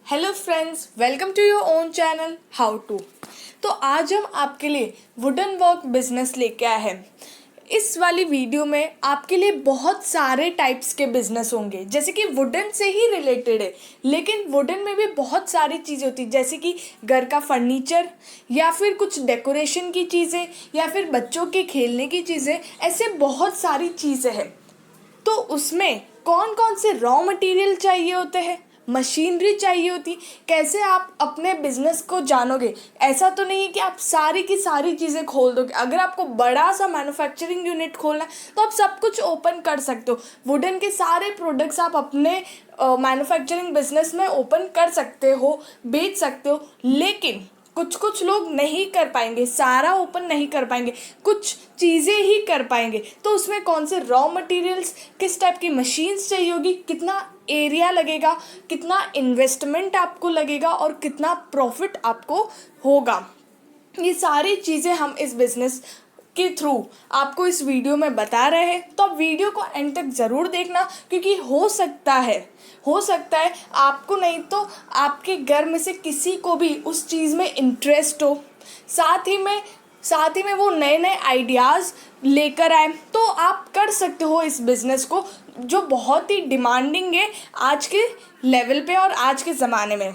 Hello friends, welcome to your own channel how to. तो आज हम आपके लिए वुडन वर्क बिजनेस लेके आए हैं। इस वाली वीडियो में आपके लिए बहुत सारे टाइप्स के बिजनेस होंगे, जैसे कि वुडन से ही रिलेटेड है, लेकिन वुडन में भी बहुत सारी चीज़ें होती हैं, जैसे कि घर का फर्नीचर या फिर कुछ डेकोरेशन की चीज़ें या फिर बच्चों के खेलने की चीज़ें, ऐसे बहुत सारी चीज़ें हैं। तो उसमें कौन कौन से रॉ मटेरियल चाहिए होते हैं, मशीनरी चाहिए होती, कैसे आप अपने बिजनेस को जानोगे। ऐसा तो नहीं है कि आप सारी की सारी चीज़ें खोल दोगे। अगर आपको बड़ा सा मैन्युफैक्चरिंग यूनिट खोलना है तो आप सब कुछ ओपन कर सकते हो। वुडन के सारे प्रोडक्ट्स आप अपने मैन्युफैक्चरिंग बिजनेस में ओपन कर सकते हो, बेच सकते हो, लेकिन कुछ कुछ लोग नहीं कर पाएंगे, सारा ओपन नहीं कर पाएंगे, कुछ चीज़ें ही कर पाएंगे। तो उसमें कौन से रॉ मटेरियल्स, किस टाइप की मशीन्स चाहिए होगी, कितना एरिया लगेगा, कितना इन्वेस्टमेंट आपको लगेगा और कितना प्रॉफिट आपको होगा, ये सारी चीज़ें हम इस बिज़नेस के थ्रू आपको इस वीडियो में बता रहे हैं। तो आप वीडियो को एंड तक ज़रूर देखना, क्योंकि हो सकता है आपको नहीं तो आपके घर में से किसी को भी उस चीज़ में इंटरेस्ट हो, साथ ही में वो नए नए आइडियाज़ लेकर आए, तो आप कर सकते हो इस बिज़नेस को, जो बहुत ही डिमांडिंग है आज के लेवल पे और आज के ज़माने में।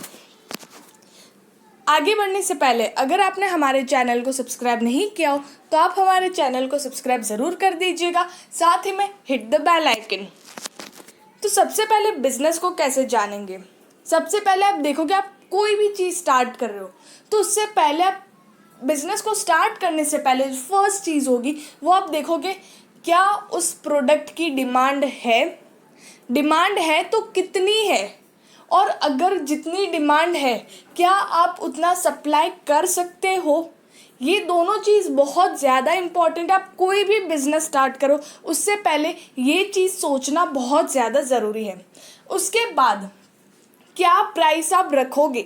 आगे बढ़ने से पहले अगर आपने हमारे चैनल को सब्सक्राइब नहीं किया हो तो आप हमारे चैनल को सब्सक्राइब ज़रूर कर दीजिएगा, साथ ही में हिट द बेल आइकन। तो सबसे पहले बिजनेस को कैसे जानेंगे। सबसे पहले आप देखोगे, आप कोई भी चीज़ स्टार्ट कर रहे हो तो उससे पहले आप बिजनेस को स्टार्ट करने से पहले फर्स्ट चीज़ होगी वो आप देखोगे क्या उस प्रोडक्ट की डिमांड है तो कितनी है, और अगर जितनी डिमांड है क्या आप उतना सप्लाई कर सकते हो। ये दोनों चीज़ बहुत ज़्यादा इम्पॉर्टेंट है। आप कोई भी बिज़नेस स्टार्ट करो उससे पहले ये चीज़ सोचना बहुत ज़्यादा ज़रूरी है। उसके बाद क्या प्राइस आप रखोगे,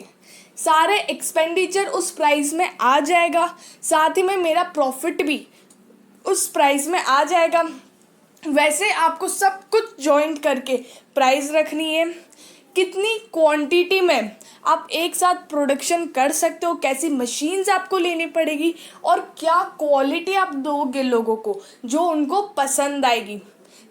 सारे एक्सपेंडिचर उस प्राइस में आ जाएगा, साथ ही में मेरा प्रॉफिट भी उस प्राइस में आ जाएगा। वैसे आपको सब कुछ जॉइंट करके प्राइस रखनी है, कितनी क्वांटिटी में आप एक साथ प्रोडक्शन कर सकते हो, कैसी मशीन्स आपको लेनी पड़ेगी और क्या क्वालिटी आप दोगे लोगों को जो उनको पसंद आएगी।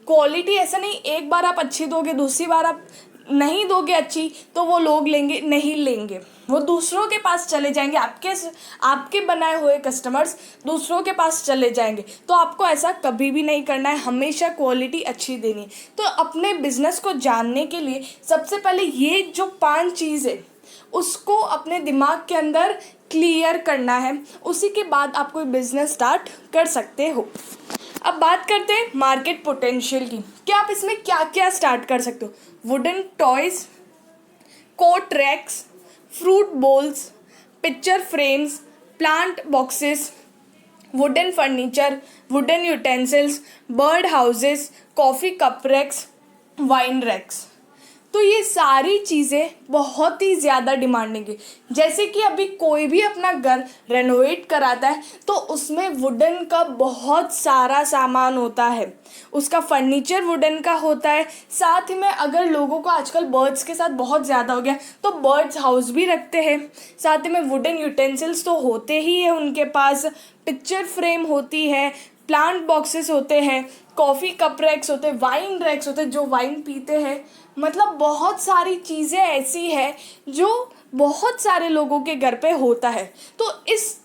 क्वालिटी ऐसा नहीं एक बार आप अच्छी दोगे, दूसरी बार आप नहीं दोगे अच्छी तो वो लोग नहीं लेंगे, वो दूसरों के पास चले जाएंगे, आपके बनाए हुए कस्टमर्स दूसरों के पास चले जाएंगे। तो आपको ऐसा कभी भी नहीं करना है, हमेशा क्वालिटी अच्छी देनी है। तो अपने बिजनेस को जानने के लिए सबसे पहले ये जो 5 चीज़ है उसको अपने दिमाग के अंदर क्लियर करना है, उसी के बाद आप कोई बिजनेस स्टार्ट कर सकते हो। अब बात करते हैं मार्केट पोटेंशियल की, कि आप इसमें क्या क्या स्टार्ट कर सकते हो। Wooden toys, coat racks, fruit bowls, picture frames, plant boxes, wooden furniture, wooden utensils, bird houses, coffee cup racks, wine racks. तो ये सारी चीज़ें बहुत ही ज़्यादा डिमांडिंग है। जैसे कि अभी कोई भी अपना घर रेनोवेट कराता है तो उसमें वुडन का बहुत सारा सामान होता है, उसका फर्नीचर वुडन का होता है। साथ ही में अगर लोगों को आजकल बर्ड्स के साथ बहुत ज़्यादा हो गया तो बर्ड्स हाउस भी रखते हैं। साथ ही में वुडन यूटेंसिल्स तो होते ही है उनके पास, पिक्चर फ्रेम होती है, प्लांट बॉक्सेस होते हैं, कॉफ़ी कप रैक्स होते हैं, वाइन रैक्स होते हैं जो वाइन पीते हैं। मतलब बहुत सारी चीज़ें ऐसी है जो बहुत सारे लोगों के घर पे होता है। तो इस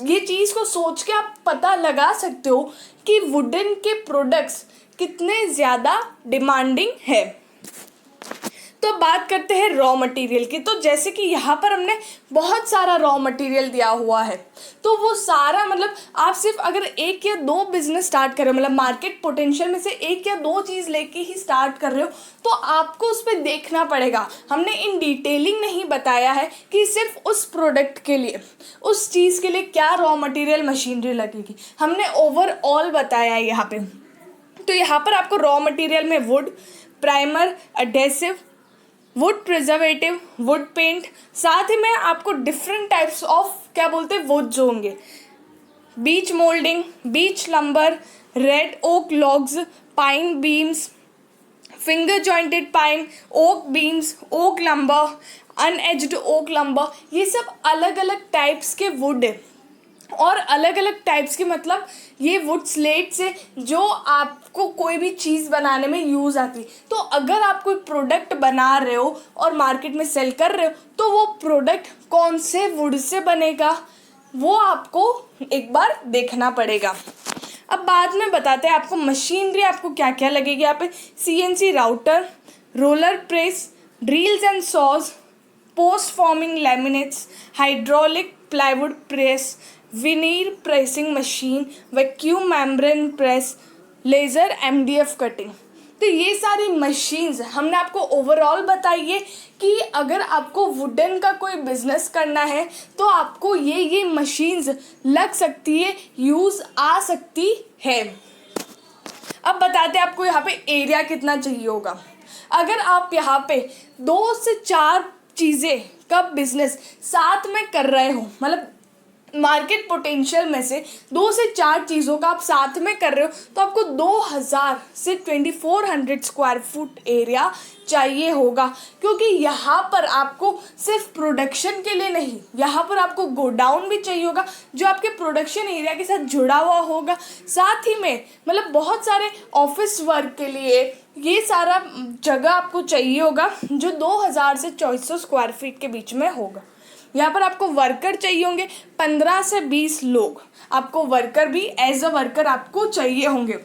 ये चीज़ को सोच के आप पता लगा सकते हो कि वुडन के प्रोडक्ट्स कितने ज़्यादा डिमांडिंग है। तो बात करते हैं रॉ मटेरियल की। तो जैसे कि यहाँ पर हमने बहुत सारा रॉ मटेरियल दिया हुआ है, तो वो सारा मतलब आप सिर्फ अगर 1 या 2 बिजनेस स्टार्ट कर रहे हो, मतलब मार्केट पोटेंशियल में से 1 या 2 चीज़ लेके ही स्टार्ट कर रहे हो, तो आपको उस पर देखना पड़ेगा। हमने इन डिटेलिंग नहीं बताया है कि सिर्फ उस प्रोडक्ट के लिए, उस चीज़ के लिए क्या रॉ मटीरियल मशीनरी लगेगी, हमने ओवरऑल बताया है यहाँ पे। तो यहाँ पर आपको रॉ मटेरियल में wood, primer, adhesive, wood preservative, wood paint, साथ ही में आपको डिफरेंट टाइप्स ऑफ क्या बोलते हैं वुड्स होंगे, beech moulding, beech lumber, red oak logs, pine beams, finger jointed pine, oak beams, oak lumber, unedged oak lumber, ये सब अलग अलग टाइप्स के वुड है और अलग अलग टाइप्स के मतलब ये वुड स्लेट्स है जो आपको कोई भी चीज़ बनाने में यूज़ आती। तो अगर आप कोई प्रोडक्ट बना रहे हो और मार्केट में सेल कर रहे हो तो वो प्रोडक्ट कौन से वुड से बनेगा वो आपको एक बार देखना पड़ेगा। अब बाद में बताते हैं आपको मशीनरी आपको क्या क्या लगेगी। यहाँ पे CNC router, roller press, drills and saws, post forming laminates, hydraulic plywood press, veneer pressing machine, vacuum membrane press, laser MDF cutting. तो ये सारी मशीन्स हमने आपको ओवरऑल बताई है कि अगर आपको वुडन का कोई बिजनेस करना है तो आपको ये मशीन्स लग सकती है, यूज़ आ सकती है। अब बताते हैं आपको यहाँ पे एरिया कितना चाहिए होगा। अगर आप यहाँ पे 2 से 4 चीज़ें का बिजनेस साथ में कर रहे हो, मतलब मार्केट पोटेंशियल में से 2 से 4 चीज़ों का आप साथ में कर रहे हो तो आपको 2000 से 2400 स्क्वायर फुट एरिया चाहिए होगा। क्योंकि यहाँ पर आपको सिर्फ प्रोडक्शन के लिए नहीं, यहाँ पर आपको गोडाउन भी चाहिए होगा जो आपके प्रोडक्शन एरिया के साथ जुड़ा हुआ होगा। साथ ही में मतलब बहुत सारे ऑफिस वर्क के लिए ये सारा जगह आपको चाहिए होगा जो 2000 से 2400 स्क्वायर फीट के बीच में होगा। यहाँ पर आपको वर्कर चाहिए होंगे 15 से 20 लोग, आपको वर्कर भी एज अ वर्कर आपको चाहिए होंगे।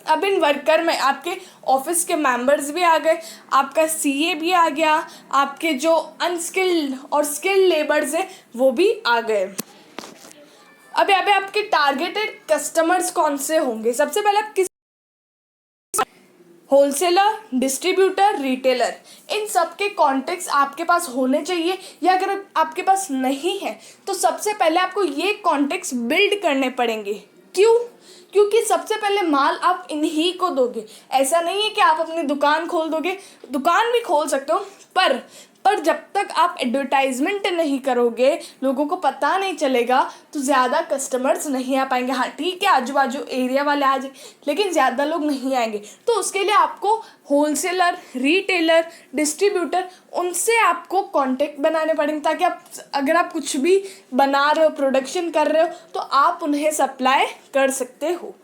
अब इन वर्कर में आपके ऑफिस के मेंबर्स भी आ गए, आपका CA भी आ गया, आपके जो अनस्किल्ड और स्किल्ड लेबर्स हैं वो भी आ गए। अब यहाँ पे आपके टारगेटेड कस्टमर्स कौन से होंगे। सबसे पहले आप किस होलसेलर, डिस्ट्रीब्यूटर, रिटेलर, इन सब के कॉन्टेक्ट्स आपके पास होने चाहिए। या अगर आपके पास नहीं है तो सबसे पहले आपको ये कॉन्टेक्ट्स बिल्ड करने पड़ेंगे। क्यों? क्योंकि सबसे पहले माल आप इन्हीं को दोगे। ऐसा नहीं है कि आप अपनी दुकान खोल दोगे, दुकान भी खोल सकते हो, पर जब तक आप एडवर्टाइजमेंट नहीं करोगे, लोगों को पता नहीं चलेगा तो ज़्यादा कस्टमर्स नहीं आ पाएंगे। हाँ ठीक है, आजू बाजू एरिया वाले आ जाए लेकिन ज़्यादा लोग नहीं आएंगे। तो उसके लिए आपको होलसेलर, रिटेलर, डिस्ट्रीब्यूटर, उनसे आपको कांटेक्ट बनाने पड़ेंगे ताकि आप अगर आप कुछ भी बना रहे हो, प्रोडक्शन कर रहे हो तो आप उन्हें सप्लाई कर सकते हो।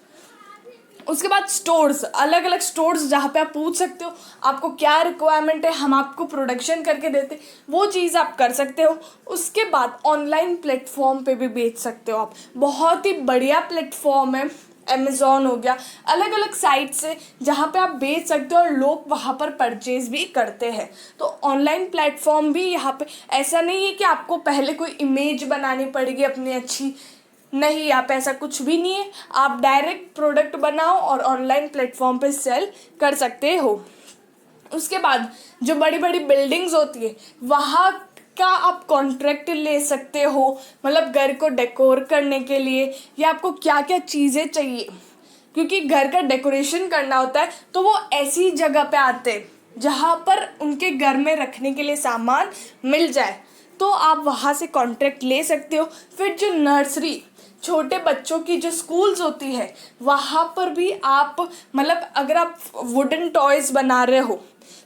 उसके बाद स्टोर्स, अलग अलग स्टोर्स जहाँ पे आप पूछ सकते हो आपको क्या रिक्वायरमेंट है, हम आपको प्रोडक्शन करके देते, वो चीज़ आप कर सकते हो। उसके बाद ऑनलाइन प्लेटफॉर्म पे भी बेच सकते हो आप। बहुत ही बढ़िया प्लेटफॉर्म है, अमेज़ॉन हो गया, अलग अलग साइट से जहाँ पे आप बेच सकते हो और लोग वहाँ पर परचेज भी करते हैं। तो ऑनलाइन प्लेटफॉर्म भी यहाँ पे ऐसा नहीं है कि आपको पहले कोई इमेज बनानी पड़ेगी अपनी अच्छी, नहीं, यहाँ पे ऐसा कुछ भी नहीं है। आप डायरेक्ट प्रोडक्ट बनाओ और ऑनलाइन प्लेटफॉर्म पे सेल कर सकते हो। उसके बाद जो बड़ी बड़ी बिल्डिंग्स होती है वहाँ का आप कॉन्ट्रैक्ट ले सकते हो, मतलब घर को डेकोर करने के लिए या आपको क्या क्या चीज़ें चाहिए, क्योंकि घर का डेकोरेशन करना होता है तो वो ऐसी जगह पे आते हैं जहाँ पर उनके घर में रखने के लिए सामान मिल जाए, तो आप वहाँ से कॉन्ट्रैक्ट ले सकते हो। फिर जो नर्सरी, छोटे बच्चों की जो स्कूल्स होती है वहाँ पर भी आप मतलब अगर आप वुडन टॉयज़ बना रहे हो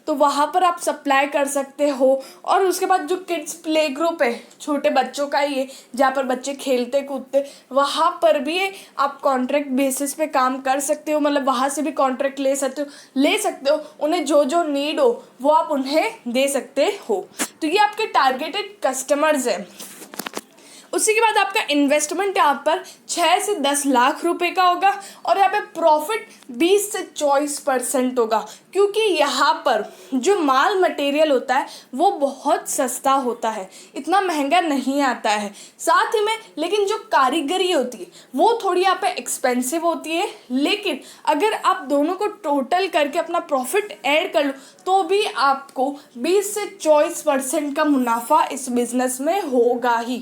तो वहाँ पर आप सप्लाई कर सकते हो। और उसके बाद जो किड्स प्ले ग्रुप है, छोटे बच्चों का ही है जहाँ पर बच्चे खेलते कूदते, वहाँ पर भी आप कॉन्ट्रैक्ट बेसिस पे काम कर सकते हो, मतलब वहाँ से भी कॉन्ट्रैक्ट ले सकते हो। उन्हें जो जो नीड हो वो आप उन्हें दे सकते हो। तो ये आपके टारगेटेड कस्टमर्स हैं। उसी के बाद आपका इन्वेस्टमेंट यहाँ पर 6 से 10 लाख रुपए का होगा और यहाँ पे प्रॉफिट 20 से 24% होगा, क्योंकि यहाँ पर जो माल मटेरियल होता है वो बहुत सस्ता होता है, इतना महंगा नहीं आता है। साथ ही में लेकिन जो कारीगरी होती है वो थोड़ी यहाँ पे एक्सपेंसिव होती है, लेकिन अगर आप दोनों को टोटल करके अपना प्रॉफिट ऐड कर लो तो भी आपको 20 से 24% का मुनाफा इस बिज़नेस में होगा ही,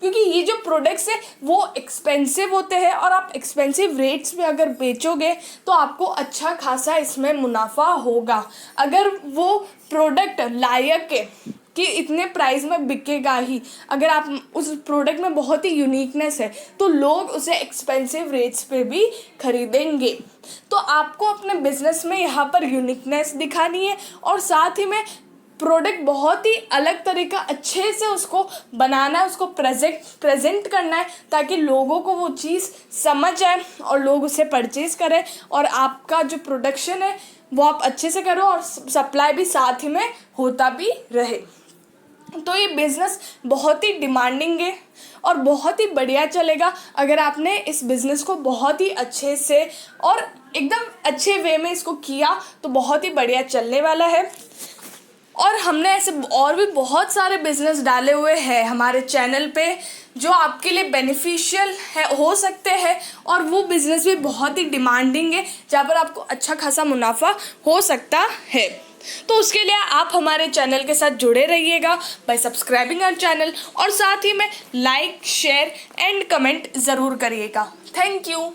क्योंकि ये जो प्रोडक्ट्स है वो एक्सपेंसिव होते हैं और आप एक्सपेंसिव रेट्स में अगर बेचोगे तो आपको अच्छा खासा इसमें मुनाफा होगा। अगर वो प्रोडक्ट लायक है कि इतने प्राइस में बिकेगा ही। अगर आप उस प्रोडक्ट में बहुत ही यूनिकनेस है तो लोग उसे एक्सपेंसिव रेट्स पे भी खरीदेंगे। तो आपको अपने बिजनेस में यहाँ पर यूनिकनेस दिखानी है और साथ ही में प्रोडक्ट बहुत ही अलग तरीका अच्छे से उसको बनाना है, उसको प्रेजेंट करना है ताकि लोगों को वो चीज़ समझ आए और लोग उसे परचेज़ करें और आपका जो प्रोडक्शन है वो आप अच्छे से करो और सप्लाई भी साथ ही में होता भी रहे। तो ये बिज़नेस बहुत ही डिमांडिंग है और बहुत ही बढ़िया चलेगा अगर आपने इस बिज़नेस को बहुत ही अच्छे से और एकदम अच्छे वे में इसको किया तो बहुत ही बढ़िया चलने वाला है। और हमने ऐसे और भी बहुत सारे बिज़नेस डाले हुए हैं हमारे चैनल पे जो आपके लिए बेनिफिशियल है हो सकते हैं और वो बिज़नेस भी बहुत ही डिमांडिंग है जहाँ पर आपको अच्छा खासा मुनाफा हो सकता है। तो उसके लिए आप हमारे चैनल के साथ जुड़े रहिएगा बाय सब्सक्राइबिंग आवर चैनल और साथ ही में लाइक शेयर एंड कमेंट ज़रूर करिएगा। Thank you.